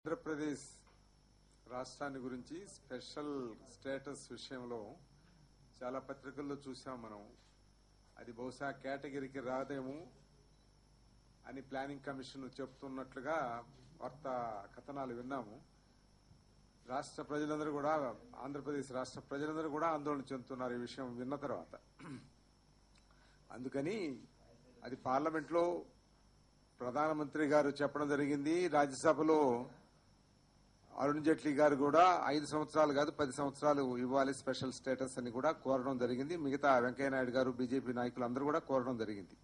ఆంధ్రప్రదేశ్ రాష్ట్రాన్ని గురించి special status విషయంలో చాలా పత్రికల్లో చూసాం మనం. అది బహుశా కేటగిరీకి రాదేమో అని ప్లానింగ్ కమిషన్ చెప్తున్నట్లుగా వార్తా కథనాలు విన్నాము. రాష్ట్ర ప్రజలందరూ కూడా, ఆంధ్రప్రదేశ్ రాష్ట్ర ప్రజలందరూ కూడా ఆందోళన చెందుతున్నారు ఈ విషయం విన్న తర్వాత. అందుకని అది పార్లమెంట్లో ప్రధానమంత్రి గారు చెప్పడం జరిగింది. రాజ్యసభలో అరుణ్ జైట్లీ గారు కూడా 5 సంవత్సరాలు కాదు 10 సంవత్సరాలు ఇవ్వాలి స్పెషల్ స్టేటస్ అని కూడా కోరడం జరిగింది. మిగతా వెంకయ్యనాయుడు గారు, బీజేపీ నాయకులు అందరూ కూడా కోరడం జరిగింది.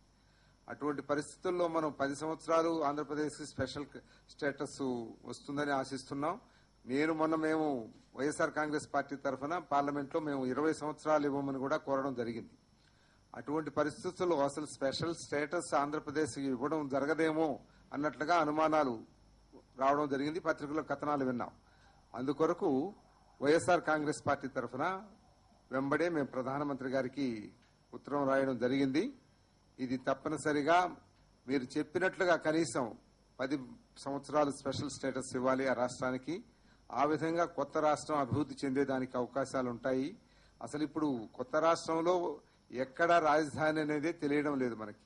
అటువంటి పరిస్థితుల్లో మనం 10 సంవత్సరాలు ఆంధ్రప్రదేశ్ స్పెషల్ స్టేటస్ వస్తుందని ఆశిస్తున్నాం. మేము వైఎస్ఆర్ కాంగ్రెస్ పార్టీ తరఫున పార్లమెంట్ లో మేము 20 సంవత్సరాలు ఇవ్వమని కూడా కోరడం జరిగింది. అటువంటి పరిస్థితుల్లో అసలు స్పెషల్ స్టేటస్ ఆంధ్రప్రదేశ్ ఇవ్వడం జరగదేమో అన్నట్లుగా అనుమానాలు రావడం జరిగింది. పత్రికల్లో కథనాలు విన్నాం. అందుకొరకు వైఎస్ఆర్ కాంగ్రెస్ పార్టీ తరఫున వెంబడే మేము ప్రధానమంత్రి గారికి ఉత్తరం రాయడం జరిగింది. ఇది తప్పనిసరిగా మీరు చెప్పినట్లుగా కనీసం 10 సంవత్సరాలు స్పెషల్ స్టేటస్ ఇవ్వాలి ఆ రాష్ట్రానికి. ఆ విధంగా కొత్త రాష్ట్రం అభివృద్ధి చెందేదానికి అవకాశాలు ఉంటాయి. అసలు ఇప్పుడు కొత్త రాష్ట్రంలో ఎక్కడ రాజధాని అనేది తెలియడం లేదు మనకి.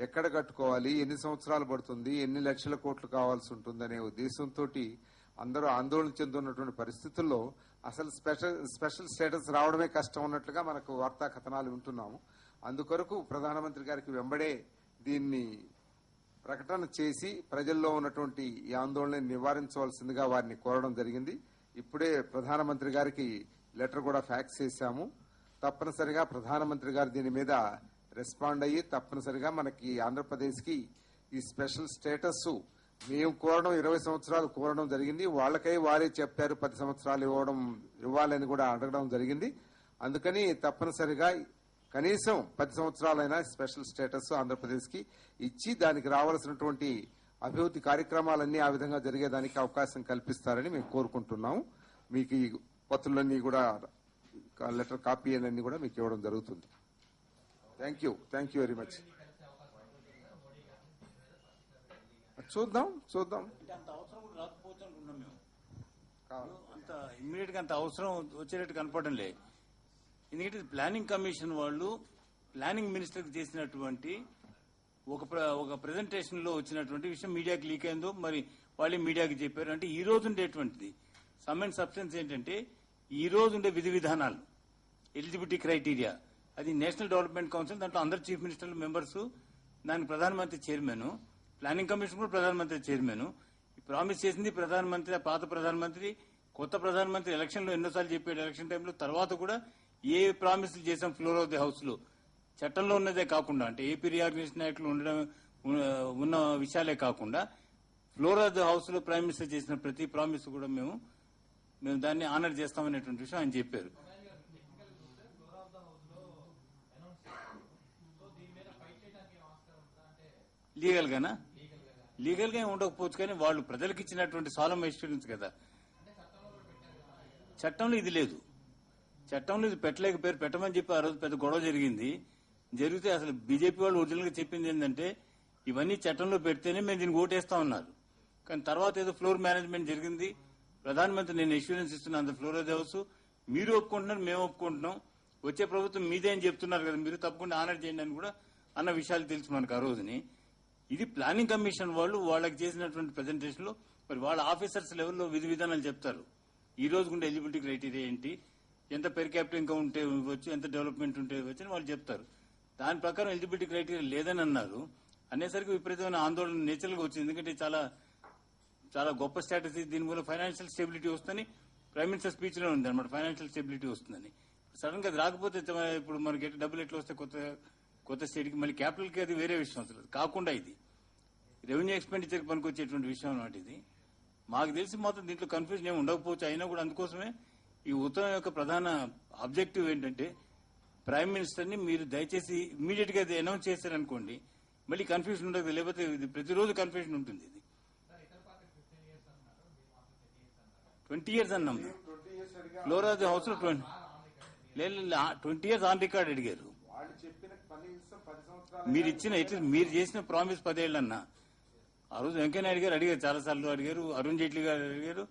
ఎక్కడ కట్టుకోవాలి, ఎన్ని సంవత్సరాలు పడుతుంది, ఎన్ని లక్షల కోట్లు కావాల్సి ఉంటుందనే ఉద్దేశంతో అందరూ ఆందోళన చెందుతున్నటువంటి పరిస్థితుల్లో అసలు స్పెషల్ స్టేటస్ రావడమే కష్టం ఉన్నట్లుగా మనకు వార్తా కథనాలు వింటున్నాము. అందుకొరకు ప్రధానమంత్రి గారికి వెంబడే దీన్ని ప్రకటన చేసి ప్రజల్లో ఉన్నటువంటి ఈ ఆందోళనని నివారించవలసిందిగా వారిని కోరడం జరిగింది. ఇప్పుడే ప్రధానమంత్రి గారికి లెటర్ కూడా ఫ్యాక్స్ చేశాము. తప్పనిసరిగా ప్రధానమంత్రి గారు దీని మీద రెస్పాండ్ అయ్యి తప్పనిసరిగా మనకి ఆంధ్రప్రదేశ్ కి ఈ స్పెషల్ స్టేటస్ మేము కోరడం 20 సంవత్సరాలు కోరడం జరిగింది. వాళ్ళకై వారే చెప్పారు 10 సంవత్సరాలు ఇవ్వాలని కూడా అడగడం జరిగింది. అందుకని తప్పనిసరిగా కనీసం 10 సంవత్సరాలైనా స్పెషల్ స్టేటస్ ఆంధ్రప్రదేశ్ కి ఇచ్చి దానికి రావాల్సినటువంటి అభివృద్ధి కార్యక్రమాలన్నీ ఆ విధంగా జరిగేదానికి అవకాశం కల్పిస్తారని మేము కోరుకుంటున్నాము. మీకు ఈ పత్రులన్నీ కూడా లెటర్ కాపీ అన్నీ కూడా మీకు ఇవ్వడం జరుగుతుంది. Thank you very much. చూద్దాం అంత అవసరం కూడా రాకపోవచ్చు అనుకున్నాం మేము. అంత ఇమ్మీడియట్ గా అంత అవసరం వచ్చేటట్టు కనపడడం లేదు. ఎందుకంటే ప్లానింగ్ కమిషన్ వాళ్ళు ప్లానింగ్ మినిస్టర్ కి చేసినటువంటి ఒక ప్రెజెంటేషన్ లో వచ్చినటువంటి విషయం మీడియాకి లీక్ అయిందో మరి వాళ్ళే మీడియాకి చెప్పారు. అంటే ఈ రోజు ఉండేటువంటిది సమ్ అండ్ సబ్స్టెన్స్ ఏంటంటే ఈ రోజు ఉండే విధి విధానాలు, ఎలిజిబిలిటీ క్రైటీరియా, అది నేషనల్ డెవలప్మెంట్ కౌన్సిల్, దాంట్లో అందరు చీఫ్ మినిస్టర్లు మెంబర్స్, దానికి ప్రధానమంత్రి చైర్మన్, ప్లానింగ్ కమిషన్ కూడా ప్రధానమంత్రి చైర్మన్. ప్రామిస్ చేసింది ప్రధానమంత్రి, పాత ప్రధానమంత్రి, కొత్త ప్రధానమంత్రి ఎలక్షన్ లో ఎన్నోసార్లు చెప్పాడు. ఎలక్షన్ టైంలో తర్వాత కూడా ఏ ప్రామిస్లు చేసాం ఫ్లోర్ ఆఫ్ ది హౌస్ లో, చట్టంలో ఉన్నదే కాకుండా, అంటే ఏపీ రీఆర్గనైజేషన్ యాక్ట్ లో ఉన్న విషయాలే కాకుండా ఫ్లోర్ ఆఫ్ ది హౌస్ లో ప్రైమ్ మినిస్టర్ చేసిన ప్రతి ప్రామిస్ కూడా మేము దాన్ని ఆనర్ చేస్తామనేటువంటి విషయం ఆయన చెప్పారు. లీగల్ గా ఉండకపోవచ్చు, కానీ వాళ్ళు ప్రజలకు ఇచ్చినటువంటి సాలమ్ ఎక్స్పీరియన్స్ కదా. చట్టంలో ఇది లేదు. చట్టంలో ఇది పెట్టలేకపోయారు. పెట్టమని చెప్పి ఆ రోజు పెద్ద గొడవ జరిగితే అసలు బీజేపీ వాళ్ళు ఒరిజినల్ గా చెప్పింది ఏంటంటే ఇవన్నీ చట్టంలో పెడితేనే మేము దీనికి ఓటేస్తా ఉన్నారు. కానీ తర్వాత ఏదో ఫ్లోర్ మేనేజ్మెంట్ జరిగింది. ప్రధానమంత్రి నేను ఎష్యూరెన్స్ ఇస్తున్నా అంత ఫ్లోర్ ఆఫ్ ది హౌస్, మీరు ఒప్పుకుంటున్నారు, మేము ఒప్పుకుంటున్నాం, వచ్చే ప్రభుత్వం మీదే అని చెప్తున్నారు కదా, మీరు తప్పకుండా ఆనర్ చేయండి అని కూడా అన్న విషయాలు తెలుసు మనకు ఆ రోజుని. ఇది ప్లానింగ్ కమిషన్ వాళ్ళు వాళ్ళకి చేసినటువంటి ప్రెజెంటేషన్ లో మరి వాళ్ళ ఆఫీసర్స్ లెవెల్లో విధి విధానాలు చెప్తారు. ఈ రోజు ఉండే ఎలిజిబిలిటీ క్రైటీరియా ఏంటి, ఎంత పెర్ క్యాపిటల్ ఇన్కమ్ ఉంటే ఇవ్వచ్చు, ఎంత డెవలప్మెంట్ ఉంటే ఇవ్వచ్చు అని వాళ్ళు చెప్తారు. దాని ప్రకారం ఎలిజిబిలిటీ క్రైటీరియా లేదని అన్నారు. అనేసరికి విపరీతమైన ఆందోళన నేచురల్ గా వచ్చింది. ఎందుకంటే చాలా చాలా గొప్ప స్ట్రాటజీ, దీని వల్ల ఫైనాన్షియల్ స్టెబిలిటీ వస్తుందని ప్రైమ్ మినిస్టర్ స్పీచ్ లో ఉంది అనమాట. ఫైనాన్షియల్ స్టెబిలిటీ వస్తుందని. సడన్ గా అది రాకపోతే ఇప్పుడు మనకి డబ్బులు ఎట్లా వస్తే కొత్త స్టేట్ కి, మళ్ళీ క్యాపిటల్ కి అది వేరే విషయం. అసలు కాకుండా ఇది రెవెన్యూ ఎక్స్పెండిచర్ కి పనికొచ్చేటువంటి విషయం అన్నమాట ఇది. మాకు తెలిసి మాత్రం దీంట్లో కన్ఫ్యూజన్ ఏమి ఉండకపోవచ్చు. అయినా కూడా అందుకోసమే ఈ ఉత్తరం యొక్క ప్రధాన ఆబ్జెక్టివ్ ఏంటంటే ప్రైమ్ మినిస్టర్ ని మీరు దయచేసి ఇమీడియట్ గా అది అనౌన్స్ చేశారనుకోండి మళ్ళీ కన్ఫ్యూజన్ ఉండదు. లేకపోతే ఇది ప్రతిరోజు కన్ఫ్యూజన్ ఉంటుంది. ఇది 20 years అన్నాం. ఫ్లోర్ ఆఫ్ ది హౌస్ లో 20 years ఆన్ రికార్డ్ అడిగారు. మీరు చేసిన ప్రామిస్ 10 ఏళ్ళన్నా ఆ రోజు వెంకయ్యనాయుడు గారు అడిగారు, చాలాసార్లు అడిగారు, అరుణ్ జైట్లీ గారు అడిగారు.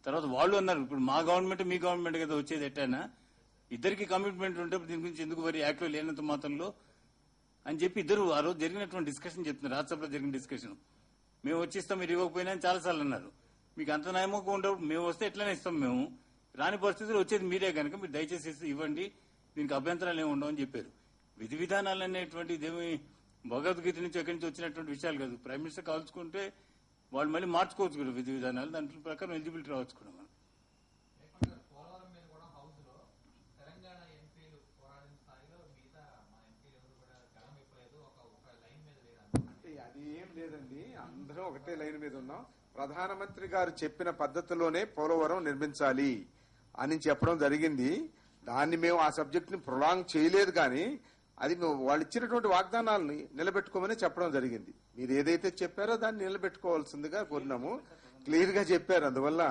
తర్వాత వాళ్ళు అన్నారు, ఇప్పుడు మా గవర్నమెంట్ మీ గవర్నమెంట్ కదా వచ్చేది ఎట్టైనా, ఇద్దరికి కమిట్మెంట్ ఉంటే దీని గురించి ఎందుకు మరి యాక్ట్లో లేనంత మాత్రంలో అని చెప్పి ఇద్దరు ఆ రోజు జరిగినటువంటి డిస్కషన్ చెప్తున్నారు. రాజ్యసభలో జరిగిన డిస్కషన్, మేము వచ్చిస్తాం మీరు ఇవ్వకపోయినా అని చాలాసార్లు అన్నారు. మీకు అంత నమ్మకం ఉండవు, మేము వస్తే ఎట్లనే ఇస్తాం, మేము రాని పరిస్థితులు వచ్చేది మీరే కనుక మీరు దయచేసి ఇవ్వండి, దీనికి అభ్యంతరాలు ఏమి ఉండవని చెప్పారు. విధి విధానాలు అనేటువంటి ఇదేమి భగవద్గీత నుంచి ఎక్కడి నుంచి వచ్చినటువంటి విషయాలు కాదు. ప్రైమ్ మినిస్టర్ కాల్చుకుంటే వాళ్ళు మళ్ళీ మార్చుకోవచ్చు కూడా విధి విధానాలు, దాంట్లో ప్రకారం ఎలిజిబిలిటీ రావచ్చు కూడా మనం. పోలవరం మీద కూడా హౌస్ లో తెలంగాణ ఎంపీలు పోరాడిన స్థాయిలో మిగతా మన ఎంపీలు ఎవరు కూడా గళం ఇవ్వలేదు, ఒక లైన్ మీద లేదు. అంటే అది ఏం లేదండి, అందరం ఒకటే లైన్ మీద ఉన్నాం. ప్రధానమంత్రి గారు చెప్పిన పద్ధతిలోనే పోలవరం నిర్మించాలి అని చెప్పడం జరిగింది. దాన్ని మేము ఆ సబ్జెక్ట్ ని ప్రొలాంగ్ చేయలేదు, కానీ అది వాళ్ళు ఇచ్చినటువంటి వాగ్దానాలని నిలబెట్టుకోమని చెప్పడం జరిగింది. మీరు ఏదైతే చెప్పారో దాన్ని నిలబెట్టుకోవాల్సిందిగా కోరినాము. క్లియర్ గా చెప్పారు. అందువల్ల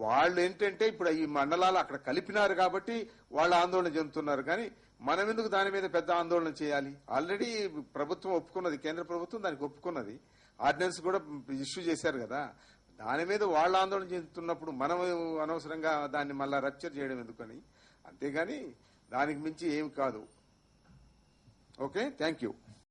వాళ్ళు ఏంటంటే ఇప్పుడు ఈ మండలాలు అక్కడ కలిపినారు కాబట్టి వాళ్ళు ఆందోళన చెందుతున్నారు, కానీ మనం ఎందుకు దాని మీద పెద్ద ఆందోళన చేయాలి? ఆల్రెడీ ప్రభుత్వం ఒప్పుకున్నది, కేంద్ర ప్రభుత్వం దానికి ఒప్పుకున్నది, ఆర్డినెన్స్ కూడా ఇష్యూ చేశారు కదా. దాని మీద వాళ్ళు ఆందోళన చెందుతున్నప్పుడు మనం అనవసరంగా దాన్ని మళ్ళా రప్చర్ చేయడం ఎందుకని. అంతేగాని దానికి మించి ఏం కాదు. Okay, thank you.